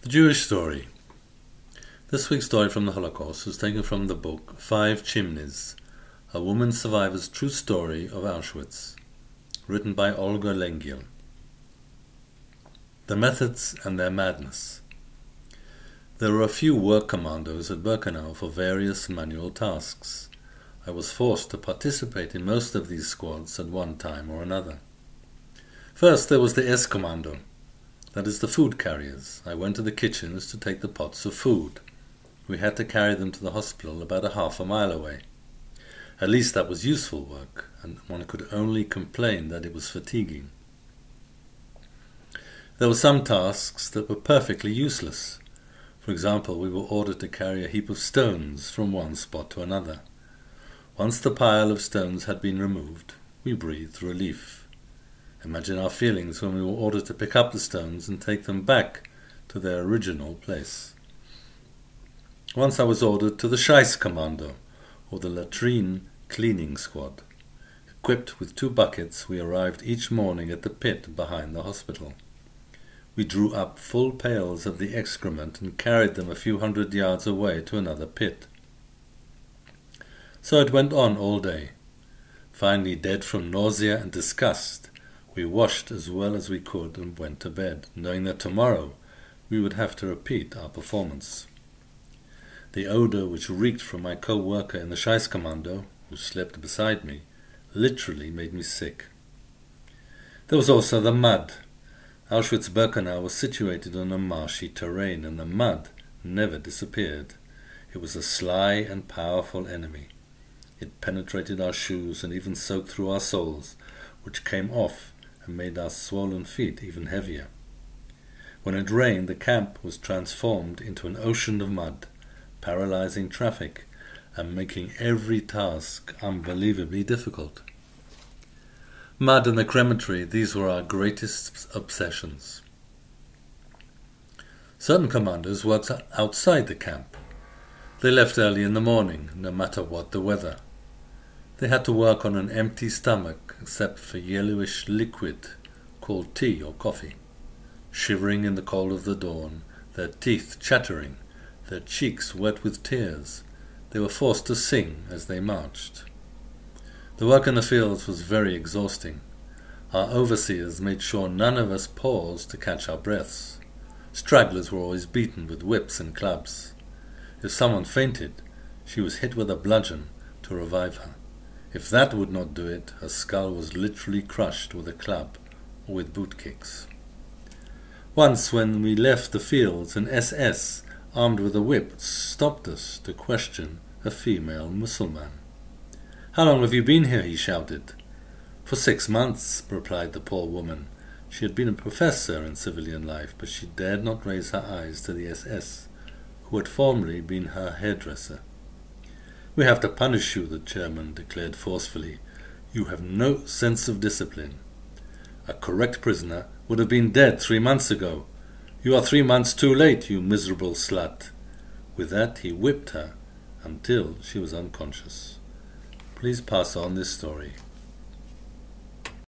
The Jewish Story. This week's story from the Holocaust was taken from the book Five Chimneys, a woman survivor's true story of Auschwitz, written by Olga Lengyel. The Methods and Their Madness. There were a few work commandos at Birkenau for various manual tasks. I was forced to participate in most of these squads at one time or another. First there was the S-Kommando. That is the food carriers. I went to the kitchens to take the pots of food. We had to carry them to the hospital about a half a mile away. At least that was useful work, and one could only complain that it was fatiguing. There were some tasks that were perfectly useless. For example, we were ordered to carry a heap of stones from one spot to another. Once the pile of stones had been removed, we breathed relief. Imagine our feelings when we were ordered to pick up the stones and take them back to their original place. Once I was ordered to the Scheiß Kommando, or the latrine cleaning squad. Equipped with 2 buckets, we arrived each morning at the pit behind the hospital. We drew up full pails of the excrement and carried them a few hundred yards away to another pit. So it went on all day. Finally, dead from nausea and disgust, we washed as well as we could and went to bed, knowing that tomorrow we would have to repeat our performance. The odor which reeked from my co-worker in the Scheiß Kommando, who slept beside me, literally made me sick. There was also the mud. Auschwitz-Birkenau was situated on a marshy terrain, and the mud never disappeared. It was a sly and powerful enemy. It penetrated our shoes and even soaked through our soles, which came off and made our swollen feet even heavier. When it rained, the camp was transformed into an ocean of mud, paralyzing traffic and making every task unbelievably difficult. Mud and the crematory, these were our greatest obsessions. Certain commandos worked outside the camp. They left early in the morning, no matter what the weather. They had to work on an empty stomach except for yellowish liquid called tea or coffee. Shivering in the cold of the dawn, their teeth chattering, their cheeks wet with tears, they were forced to sing as they marched. The work in the fields was very exhausting. Our overseers made sure none of us paused to catch our breaths. Stragglers were always beaten with whips and clubs. If someone fainted, she was hit with a bludgeon to revive her. If that would not do it, her skull was literally crushed with a club or with boot kicks. Once, when we left the fields, an SS, armed with a whip, stopped us to question a female Mussulman. "How long have you been here?" he shouted. "For 6 months," replied the poor woman. She had been a professor in civilian life, but she dared not raise her eyes to the SS, who had formerly been her hairdresser. "We have to punish you," the German declared forcefully. "You have no sense of discipline. A correct prisoner would have been dead 3 months ago. You are 3 months too late, you miserable slut." With that he whipped her until she was unconscious. Please pass on this story